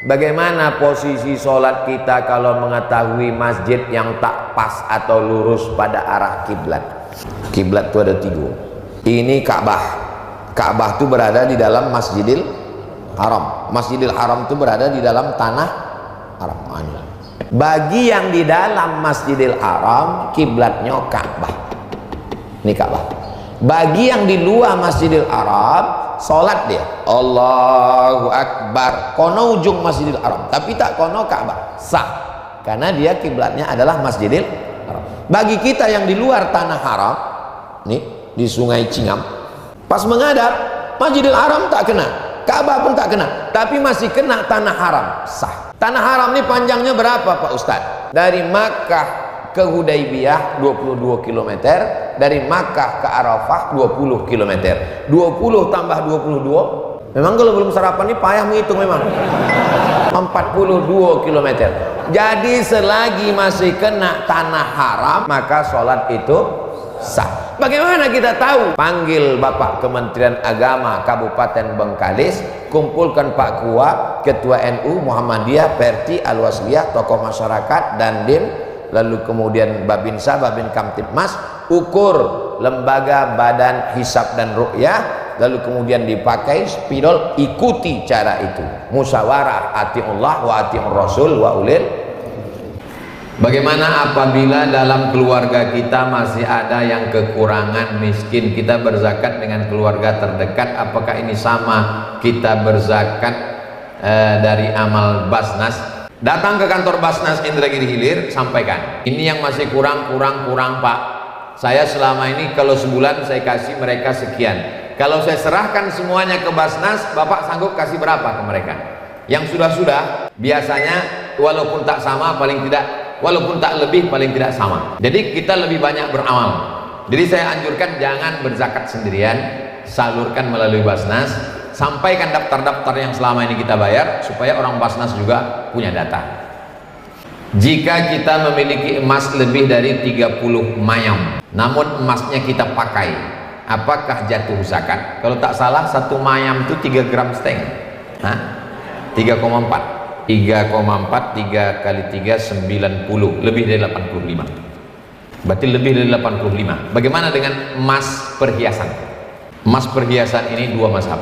Bagaimana posisi sholat kita kalau mengetahui masjid yang tak pas atau lurus pada arah kiblat? Kiblat itu ada 3. Ini Ka'bah. Ka'bah itu berada di dalam Masjidil Haram. Masjidil Haram itu berada di dalam tanah haram. Bagi yang di dalam Masjidil Haram, kiblatnya Ka'bah. Ini Ka'bah. Bagi yang di luar Masjidil Haram, sholat dia Allahu Akbar kono ujung Masjidil Haram, tapi tak kono Ka'bah, sah, karena dia kiblatnya adalah Masjidil Haram. Bagi kita yang di luar tanah haram, nih di Sungai Cingam, pas menghadap Masjidil Haram tak kena, Ka'bah pun tak kena, tapi masih kena tanah haram, sah. Tanah haram ini panjangnya berapa Pak Ustadz? Dari Makkah ke Hudaybiyah 22 km, dari Makkah ke Arafah 20 km. 20 tambah 22, memang kalau belum sarapan ini payah menghitung memang. 42 km. Jadi selagi masih kena tanah haram, maka sholat itu sah. Bagaimana kita tahu? Panggil Bapak Kementerian Agama Kabupaten Bengkalis, kumpulkan Pak Kua, Ketua NU Muhammadiyah, Perti, Al-Wasliyah, tokoh masyarakat, Dandim, lalu kemudian Babinsa, Babin Kamtibmas, ukur lembaga badan hisab dan ru'yah, lalu kemudian dipakai spidol, ikuti cara itu. Musyawarah atiullah wa atiur rasul wa ulil. Bagaimana apabila dalam keluarga kita masih ada yang kekurangan, miskin, kita berzakat dengan keluarga terdekat, apakah ini sama kita berzakat dari amal Basnas? Datang ke kantor Basnas Indragiri Hilir, sampaikan, ini yang masih kurang Pak, saya selama ini kalau sebulan saya kasih mereka sekian, kalau saya serahkan semuanya ke Basnas, Bapak sanggup kasih berapa ke mereka? Yang sudah-sudah biasanya walaupun tak sama, paling tidak, walaupun tak lebih, paling tidak sama. Jadi kita lebih banyak beramal. Jadi saya anjurkan jangan berzakat sendirian, salurkan melalui Basnas, sampaikan daftar-daftar yang selama ini kita bayar, supaya orang Basnas juga punya data. Jika kita memiliki emas lebih dari 30 mayam, namun emasnya kita pakai, apakah jatuh zakat? Kalau tak salah, 1 mayam itu 3,5 gram. 3,4. 3,4, 3 kali 3, 90, lebih dari 85. Berarti lebih dari 85. Bagaimana dengan emas perhiasan? Emas perhiasan ini 2 mazhab.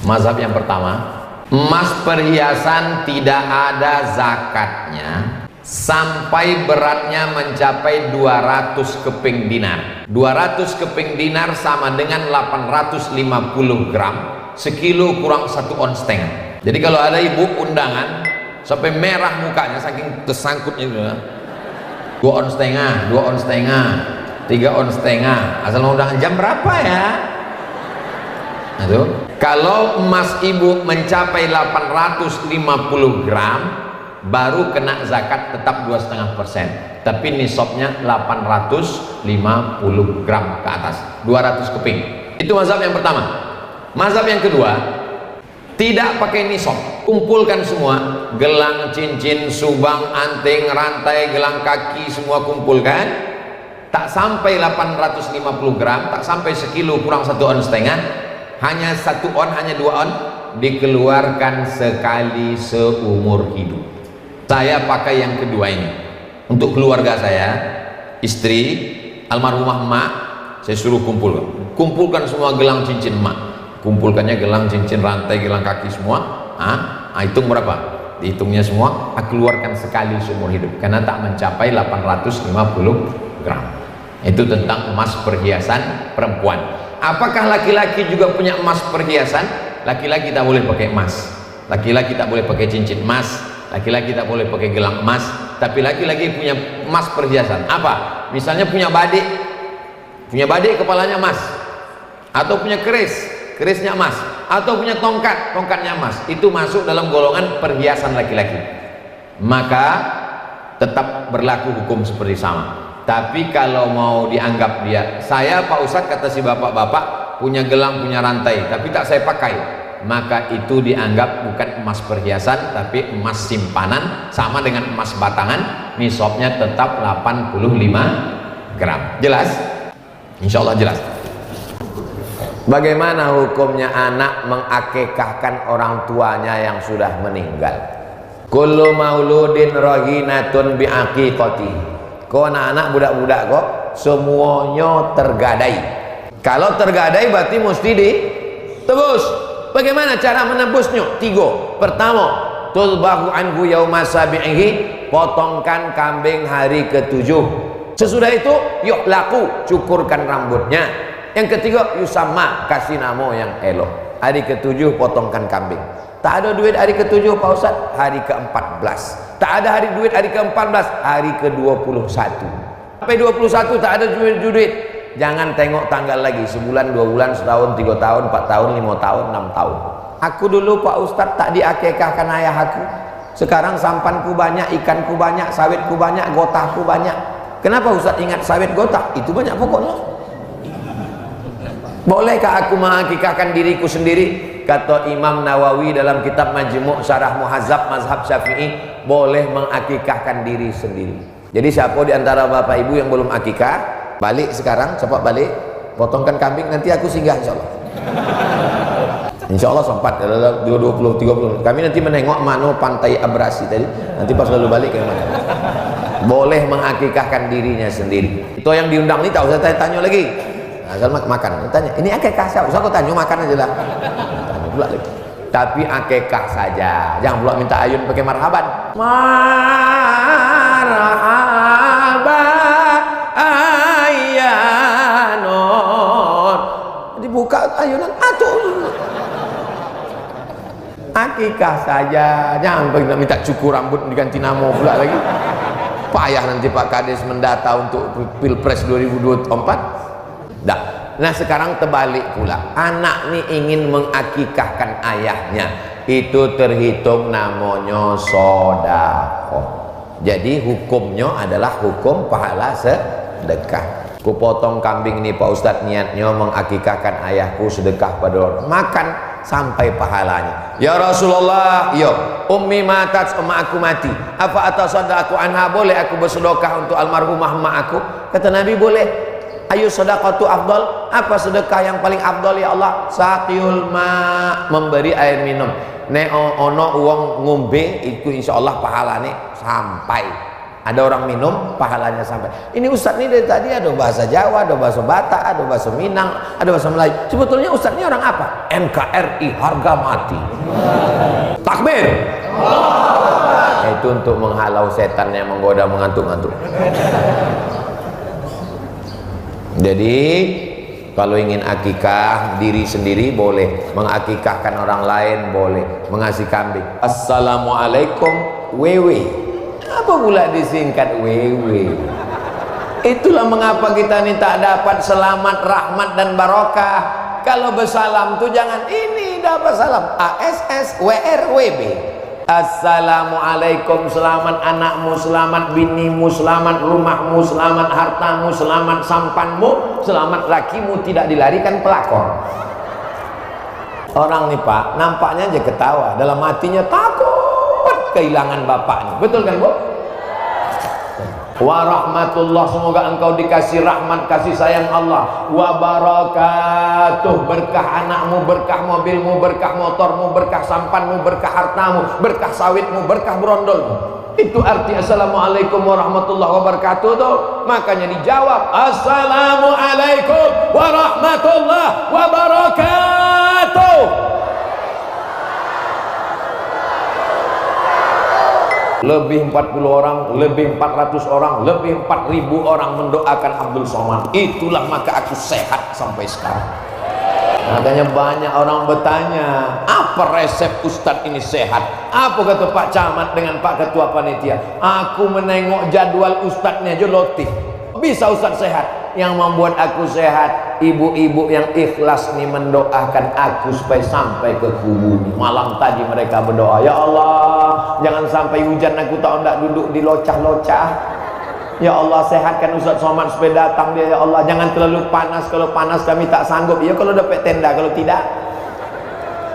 Mazhab yang pertama, emas perhiasan tidak ada zakatnya sampai beratnya mencapai 200 keping dinar. 200 keping dinar sama dengan 850 gram, sekilo kurang 1,5 ons. Jadi kalau ada ibu undangan sampai merah mukanya saking tersangkutnya itu, 2,5 ons, 2,5 ons, 3,5 ons, asal undangan jam berapa ya? Itu kalau emas ibu mencapai 850 gram baru kena zakat tetap 2,5%, tapi nisabnya 850 gram ke atas, 200 keping. Itu mazhab yang pertama. Mazhab yang kedua, tidak pakai nisab, kumpulkan semua, gelang, cincin, subang, anting, rantai, gelang kaki, semua kumpulkan, tak sampai 850 gram, tak sampai sekilo kurang 1,5 ons, hanya 1 on, hanya 2 on, dikeluarkan sekali seumur hidup. Saya pakai yang kedua ini untuk keluarga saya, istri, almarhumah emak, saya suruh kumpulkan semua gelang cincin emak, kumpulkannya gelang cincin, rantai, gelang kaki semua, hitung berapa? Dihitungnya semua, keluarkan sekali seumur hidup, karena tak mencapai 850 gram. Itu tentang emas perhiasan perempuan. Apakah laki-laki juga punya emas perhiasan? Laki-laki tak boleh pakai emas, laki-laki tak boleh pakai cincin emas, laki-laki tak boleh pakai gelang emas, tapi laki-laki punya emas perhiasan. Apa? Misalnya punya badik kepalanya emas, atau punya kerisnya emas, atau punya tongkatnya emas, itu masuk dalam golongan perhiasan laki-laki, maka tetap berlaku hukum seperti sama. Tapi kalau mau dianggap dia, saya Pak Ustadz, kata si bapak-bapak, punya gelang, punya rantai, tapi tak saya pakai, maka itu dianggap bukan emas perhiasan, tapi emas simpanan, sama dengan emas batangan, nisabnya tetap 85 gram. Jelas? Insya Allah jelas. Bagaimana hukumnya anak mengakikahkan orang tuanya yang sudah meninggal? Kullu mauludin rahinatun biaqiqati. Kok anak-anak budak-budak kok semuanya tergadai. Kalau tergadai berarti mesti ditebus. Bagaimana cara menebusnya? 3. Pertama, tulbahu anhu yauma sabi'ihi, potongkan kambing hari ke-7. Sesudah itu yuk laku, cukurkan rambutnya. Yang ketiga, yusamma, kasih nama yang elok. Hari ke-7 potongkan kambing. Tak ada duit hari ke-7 Pak Ustaz, hari ke-14. Tak ada duit hari ke-14, hari ke-21. Sampai 21 tak ada duit. Jangan tengok tanggal lagi, sebulan, 2 bulan, setahun, 3 tahun, 4 tahun, 5 tahun, 6 tahun. Aku dulu Pak Ustaz tak diakikahkan ayah aku. Sekarang sampanku banyak, ikanku banyak, sawitku banyak, gotahku banyak. Kenapa Ustaz ingat sawit gotah? Itu banyak pokoknya. Bolehkah aku mengakikahkan diriku sendiri? Kata Imam Nawawi dalam kitab Majmu' Syarah Muhazzab mazhab Syafi'i, boleh mengakikahkan diri sendiri. Jadi siapa di antara bapak ibu yang belum akikah, balik sekarang, cepat balik, potongkan kambing, nanti aku singgah insyaallah. Insyaallah sempat 20-30. Kami nanti menengok mana pantai Abrasi tadi, nanti pas lalu balik ke mana. Boleh mengakikahkan dirinya sendiri. Itu yang diundang ni tahu, saya tanya lagi. Asal makan, tanya, ini akikah siapa? Usah kau tanya, makan aja lah. Tanya pula lagi. Tapi akikah saja, jangan pula minta ayun pakai marhaban. Marhaba ayanon. Dibuka ayunan, atuh. Akikah saja, jangan minta cukur rambut diganti nama pula lagi. Payah nanti Pak Kades mendata untuk Pilpres 2024. Nah sekarang terbalik pula, anak nih ingin mengakikahkan ayahnya, itu terhitung namanya sedekah. Jadi hukumnya adalah hukum pahala sedekah. Ku potong kambing nih Pak Ustadz, niatnya mengakikahkan ayahku, sedekah pada orang, makan sampai pahalanya. Ya Rasulullah, yo ummi matat, emak aku mati, apa atasadaqu anha, boleh aku bersedekah untuk almarhumah emak aku? Kata Nabi, boleh. Ayu sedekatu afdal, apa sedekah yang paling afdal ya Allah? Saqiyul ma, memberi air minum. Nek ono uang ngombe, itu insyaallah pahalanya sampai. Ada orang minum, pahalanya sampai. Ini Ustaz ini dari tadi ada bahasa Jawa, ada bahasa Batak, ada bahasa Minang, ada bahasa Melayu. Sebetulnya Ustaz ini orang apa? NKRI, harga mati. Takbir. Itu untuk menghalau setan yang menggoda mengantuk-ngantuk. Jadi kalau ingin akikah diri sendiri boleh, mengakikahkan orang lain boleh, mengasih kambing. Assalamualaikum wewe. Apa pula disingkat wewe? Itulah mengapa kita ini tak dapat selamat, rahmat dan barokah. Kalau bersalam tuh jangan ini dapat salam ASS WRWB. Assalamualaikum, selamat anakmu, selamat binimu, selamat rumahmu, selamat hartamu, selamat sampanmu, selamat lakimu tidak dilarikan pelakor. Orang nih Pak, nampaknya aja ketawa, dalam hatinya takut kehilangan bapaknya. Betul kan Bu? Wa rahmatullah, semoga engkau dikasih rahmat kasih sayang Allah. Wa barakatuh, berkah anakmu, berkah mobilmu, berkah motormu, berkah sampanmu, berkah hartamu, berkah sawitmu, berkah brondolmu. Itu arti assalamualaikum warahmatullahi wabarakatuh tuh. Makanya dijawab assalamualaikum warahmatullahi wabarakatuh. Lebih 40 orang, lebih 400 orang, lebih 4000 orang mendoakan Abdul Somad. Itulah maka aku sehat sampai sekarang. Makanya banyak orang bertanya, apa resep Ustadz ini sehat? Apa kata Pak Camat dengan Pak Ketua Panitia? Aku menengok jadwal Ustadznya aja lotih. Bisa Ustadz sehat? Yang membuat aku sehat, ibu-ibu yang ikhlas nih mendoakan aku supaya sampai ke kubur. Malam tadi mereka berdoa, ya Allah, jangan sampai hujan aku tak hendak duduk di locah-locah. Ya Allah, sehatkan Ustadz Somad supaya datang dia, ya Allah. Jangan terlalu panas, kalau panas kami tak sanggup. Ya kalau dapat tenda, kalau tidak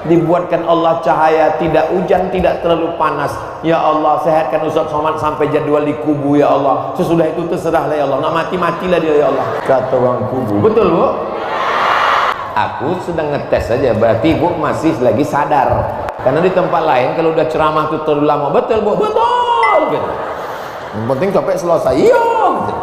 dibuatkan Allah cahaya, tidak hujan, tidak terlalu panas. Ya Allah, sehatkan Ustadz Somad sampai jadwal di kubu, ya Allah. Sesudah itu terserahlah ya Allah, nak mati-matilah dia ya Allah, kata orang kubu. Betul Bu? Aku sedang ngetes saja, berarti ibu masih lagi sadar. Karena di tempat lain kalau udah ceramah tuh terlalu lama, betul bu, betul gitu. Yang penting sampai selesai, iya gitu.